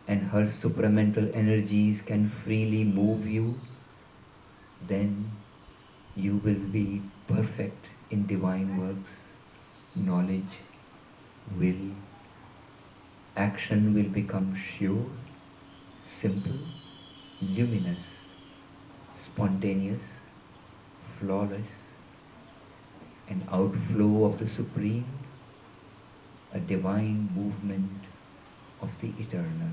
S2: and her supramental energies can freely move you, then you will be perfect in divine works, knowledge, will, action will become sure, simple, luminous, spontaneous, flawless, an outflow of the Supreme, a divine movement of the Eternal.